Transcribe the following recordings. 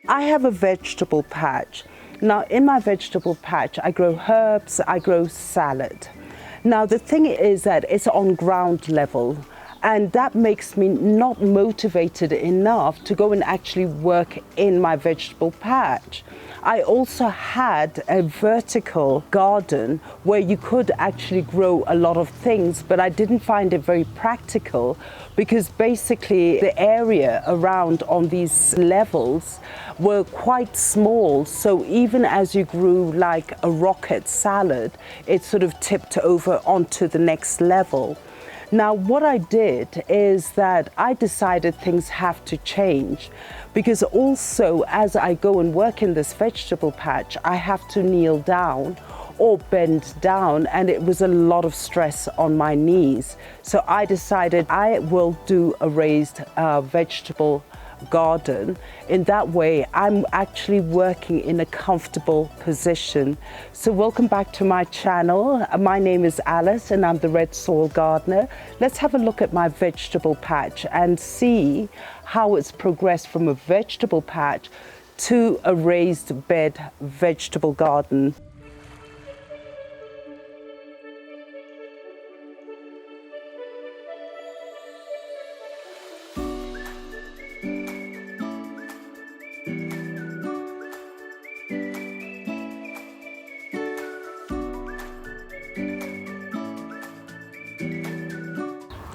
I have a vegetable patch. Now in my vegetable patch, I grow herbs, I grow salad. Now the thing is that it's on ground level, and that makes me not motivated enough to go and actually work in my vegetable patch. I also had a vertical garden where you could actually grow a lot of things, but I didn't find it very practical because basically the area around on these levels were quite small. So even as you grew like a rocket salad, it sort of tipped over onto the next level. Now, what I did is that I decided things have to change, because also as I go and work in this vegetable patch, I have to kneel down or bend down, and it was a lot of stress on my knees. So I decided I will do a raised vegetable garden. In that way, I'm actually working in a comfortable position. So welcome back to my channel. My name is Alice and I'm the Red Soil Gardener. Let's have a look at my vegetable patch and see how it's progressed from a vegetable patch to a raised bed vegetable garden.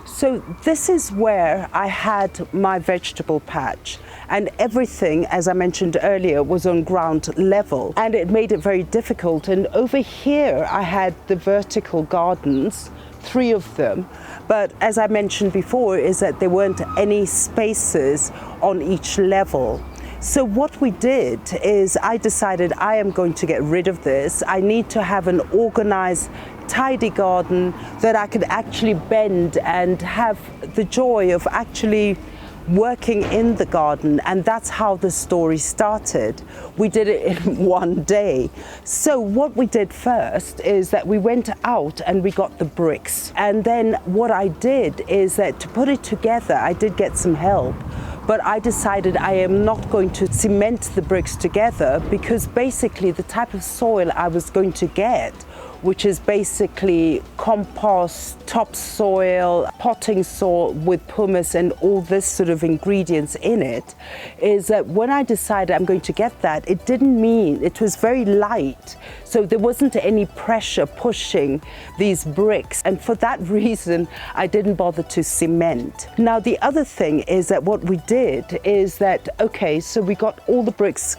So this is where I had my vegetable patch, and everything, as I mentioned earlier, was on ground level, and it made it very difficult. And over here I had the vertical gardens, 3 of them, but as I mentioned before is that there weren't any spaces on each level. So what we did is I decided I am going to get rid of this. I need to have an organized, tidy garden that I could actually bend and have the joy of actually working in the garden. And that's how the story started. We did it in one day. So what we did first is that we went out and we got the bricks. And then what I did is that to put it together, I did get some help. But I decided I am not going to cement the bricks together, because basically the type of soil I was going to get, which is basically compost, topsoil, potting soil with pumice and all this sort of ingredients in it, is that when I decided I'm going to get that, it didn't mean, it was very light. So there wasn't any pressure pushing these bricks. And for that reason, I didn't bother to cement. Now, the other thing is that what we did is that, okay, so we got all the bricks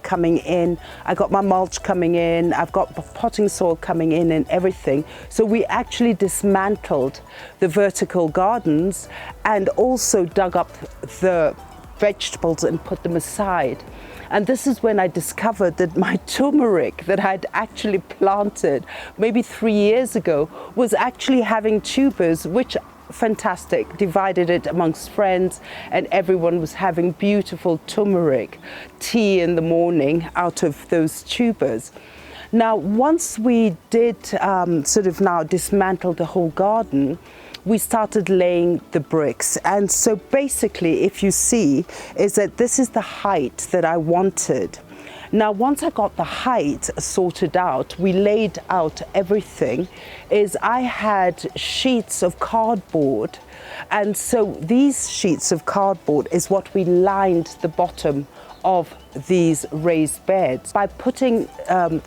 coming in. I got my mulch coming in. I've got potting soil coming in and everything. So we actually dismantled the vertical gardens and also dug up the vegetables and put them aside. And this is when I discovered that my turmeric that I'd actually planted maybe 3 years ago was actually having tubers, which fantastic, divided it amongst friends, and everyone was having beautiful turmeric tea in the morning out of those tubers. Now, once we did sort of now dismantle the whole garden, we started laying the bricks. And so basically, if you see, is that this is the height that I wanted. Now, once I got the height sorted out, we laid out everything, is I had sheets of cardboard. And so these sheets of cardboard is what we lined the bottom of these raised beds by putting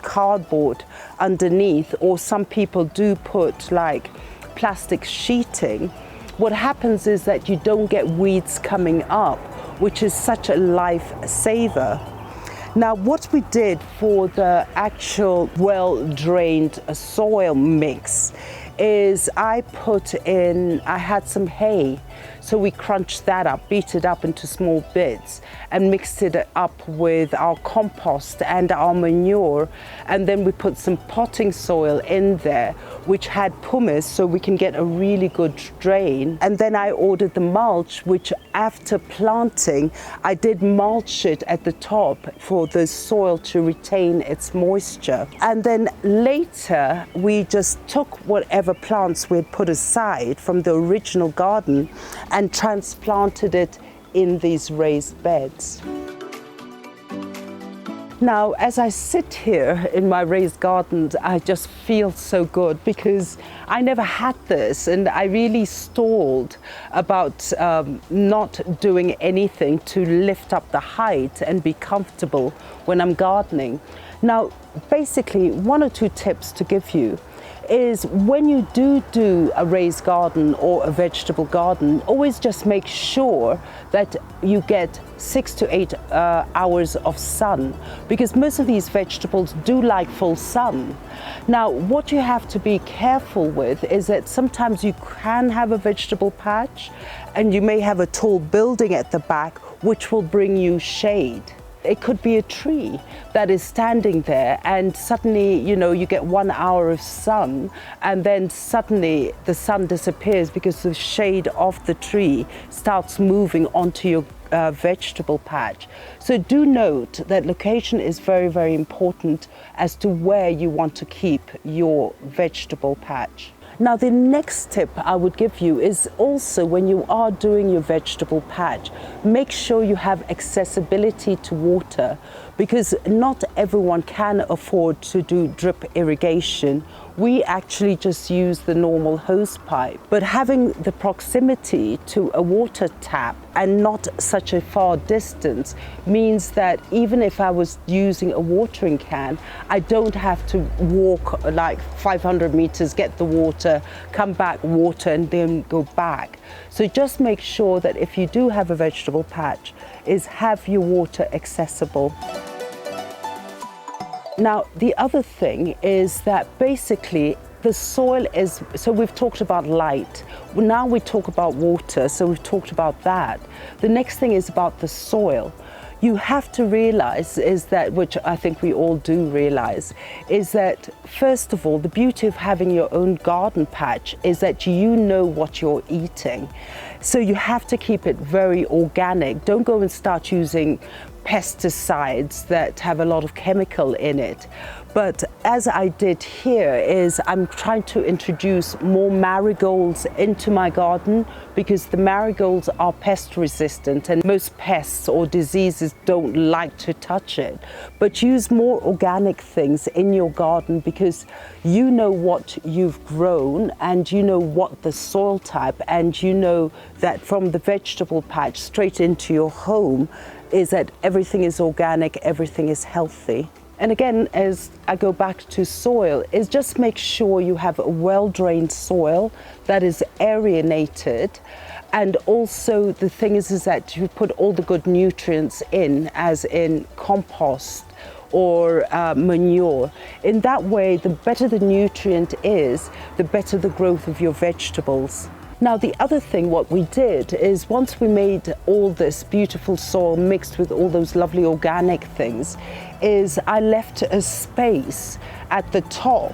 cardboard underneath, or some people do put like plastic sheeting. What happens is that you don't get weeds coming up, which is such a lifesaver. Now, what we did for the actual well-drained soil mix is I had some hay. So we crunched that up, beat it up into small bits and mixed it up with our compost and our manure. And then we put some potting soil in there, which had pumice, so we can get a really good drain. And then I ordered the mulch, which after planting, I did mulch it at the top for the soil to retain its moisture. And then later, we just took whatever plants we had put aside from the original garden and transplanted it in these raised beds. Now, as I sit here in my raised garden, I just feel so good because I never had this, and I really stalled about not doing anything to lift up the height and be comfortable when I'm gardening. Now, basically, one or two tips to give you is when you do a raised garden or a vegetable garden, always just make sure that you get 6 to 8 hours of sun, because most of these vegetables do like full sun. Now, what you have to be careful with is that sometimes you can have a vegetable patch and you may have a tall building at the back which will bring you shade. It could be a tree that is standing there and suddenly, you get 1 hour of sun and then suddenly the sun disappears because the shade of the tree starts moving onto your vegetable patch. So do note that location is very, very important as to where you want to keep your vegetable patch. Now, the next tip I would give you is also when you are doing your vegetable patch, make sure you have accessibility to water, because not everyone can afford to do drip irrigation. We actually just use the normal hose pipe, but having the proximity to a water tap and not such a far distance means that even if I was using a watering can, I don't have to walk like 500 meters, get the water, come back, water, and then go back. So just make sure that if you do have a vegetable patch, is have your water accessible. Now, the other thing is that basically the soil is, so we've talked about light. Now we talk about water, so we've talked about that. The next thing is about the soil. You have to realize is that, which I think we all do realize, is that first of all, the beauty of having your own garden patch is that you know what you're eating. So you have to keep it very organic. Don't go and start using pesticides that have a lot of chemical in it. But as I did here is I'm trying to introduce more marigolds into my garden, because the marigolds are pest resistant and most pests or diseases don't like to touch it. But use more organic things in your garden, because you know what you've grown and you know what the soil type, and you know that from the vegetable patch straight into your home is that everything is organic, everything is healthy. And again, as I go back to soil, is just make sure you have a well-drained soil that is aerated. And also the thing is that you put all the good nutrients in, as in compost or manure. In that way, the better the nutrient is, the better the growth of your vegetables. Now, the other thing what we did is once we made all this beautiful soil mixed with all those lovely organic things, is I left a space at the top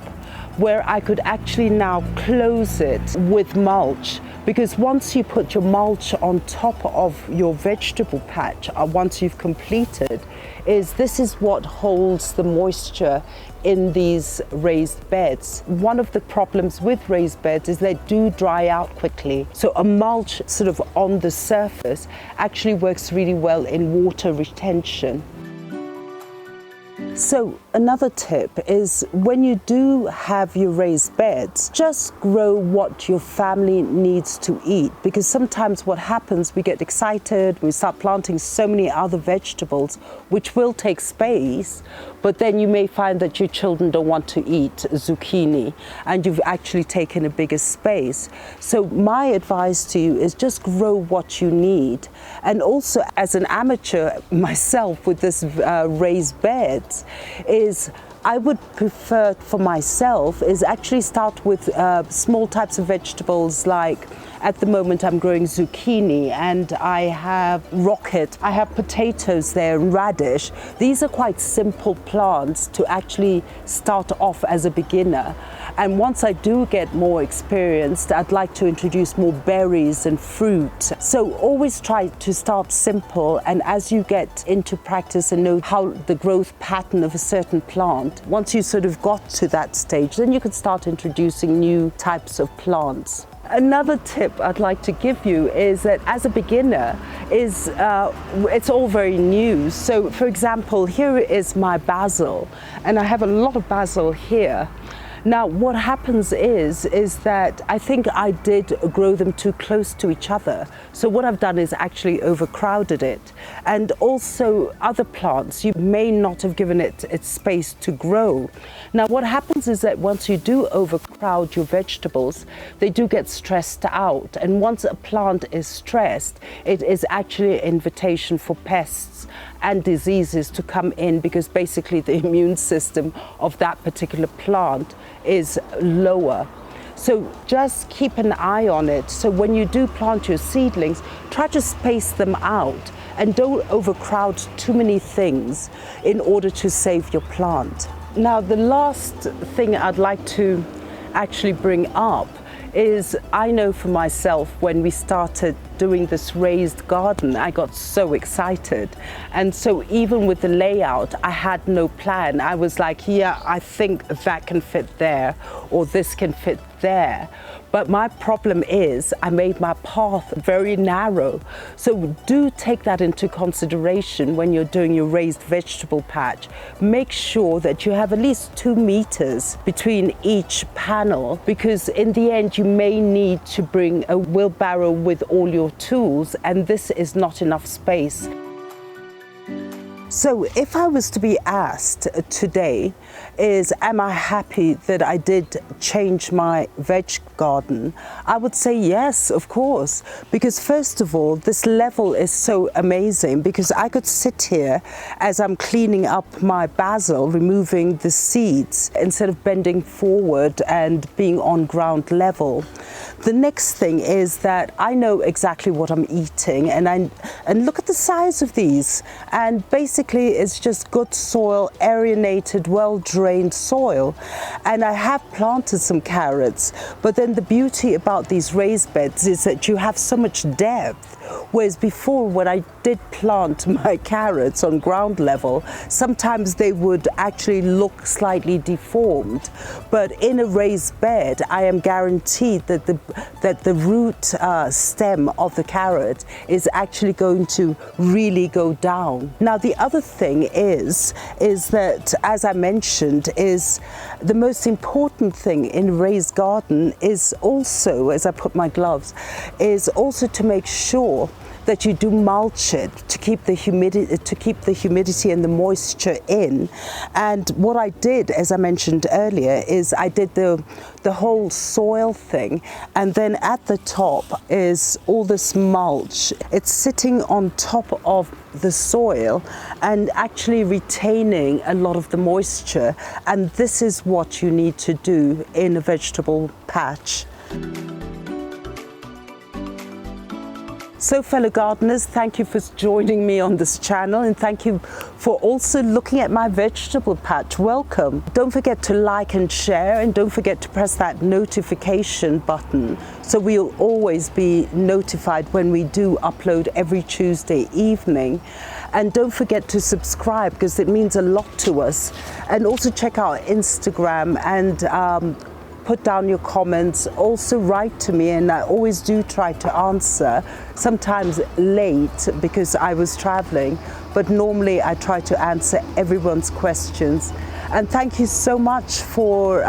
where I could actually now close it with mulch, because once you put your mulch on top of your vegetable patch, once you've completed, this is what holds the moisture in these raised beds. One of the problems with raised beds is they do dry out quickly. So a mulch sort of on the surface actually works really well in water retention. So another tip is when you do have your raised beds, just grow what your family needs to eat, because sometimes what happens, we get excited, we start planting so many other vegetables which will take space, but then you may find that your children don't want to eat zucchini and you've actually taken a bigger space. So my advice to you is just grow what you need. And also, as an amateur myself with this raised beds, is I would prefer for myself is actually start with small types of vegetables. Like at the moment I'm growing zucchini and I have rocket, I have potatoes there and radish. These are quite simple plants to actually start off as a beginner. And once I do get more experienced, I'd like to introduce more berries and fruit. So always try to start simple, and as you get into practice and know how the growth pattern of a certain plant, once you sort of got to that stage, then you can start introducing new types of plants. Another tip I'd like to give you is that as a beginner is it's all very new. So for example, here is my basil, and I have a lot of basil here. Now what happens is that I think I did grow them too close to each other. So what I've done is actually overcrowded it. And also other plants, you may not have given it its space to grow. Now what happens is that once you do overcrowd your vegetables, they do get stressed out. And once a plant is stressed, it is actually an invitation for pests and diseases to come in, because basically the immune system of that particular plant is lower. So just keep an eye on it. So when you do plant your seedlings, try to space them out and don't overcrowd too many things in order to save your plant. Now the last thing I'd like to actually bring up is, I know for myself, when we started doing this raised garden, I got so excited. And so even with the layout, I had no plan. I was like, yeah, I think that can fit there, or this can fit there. But my problem is I made my path very narrow. So do take that into consideration when you're doing your raised vegetable patch. Make sure that you have at least 2 meters between each panel, because in the end you may need to bring a wheelbarrow with all your tools, and this is not enough space. So if I was to be asked today, am I happy that I did change my veg garden? I would say yes, of course, because first of all, this level is so amazing, because I could sit here as I'm cleaning up my basil, removing the seeds, instead of bending forward and being on ground level. The next thing is that I know exactly what I'm eating, and look at the size of these, and basically it's just good soil, aerated, well-drained soil. And I have planted some carrots, but then the beauty about these raised beds is that you have so much depth. Whereas before, when I did plant my carrots on ground level, sometimes they would actually look slightly deformed. But in a raised bed, I am guaranteed that the root stem of the carrot is actually going to really go down. Now, the other thing is that, as I mentioned, is the most important thing in a raised garden is also, as I put my gloves, is also to make sure that you do mulch it to keep the humidity and the moisture in. And what I did, as I mentioned earlier, is I did the whole soil thing, and then at the top is all this mulch. It's sitting on top of the soil and actually retaining a lot of the moisture, and this is what you need to do in a vegetable patch. So fellow gardeners, thank you for joining me on this channel, and thank you for also looking at my vegetable patch. Welcome. Don't forget to like and share, and don't forget to press that notification button so we'll always be notified when we do upload every Tuesday evening. And don't forget to subscribe, because it means a lot to us. And also check out Instagram and put down your comments. Also write to me, and I always do try to answer, sometimes late because I was traveling, but normally I try to answer everyone's questions. And thank you so much for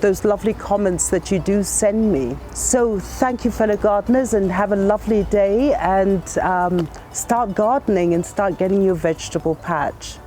those lovely comments that you do send me. So thank you, fellow gardeners, and have a lovely day, and start gardening and start getting your vegetable patch.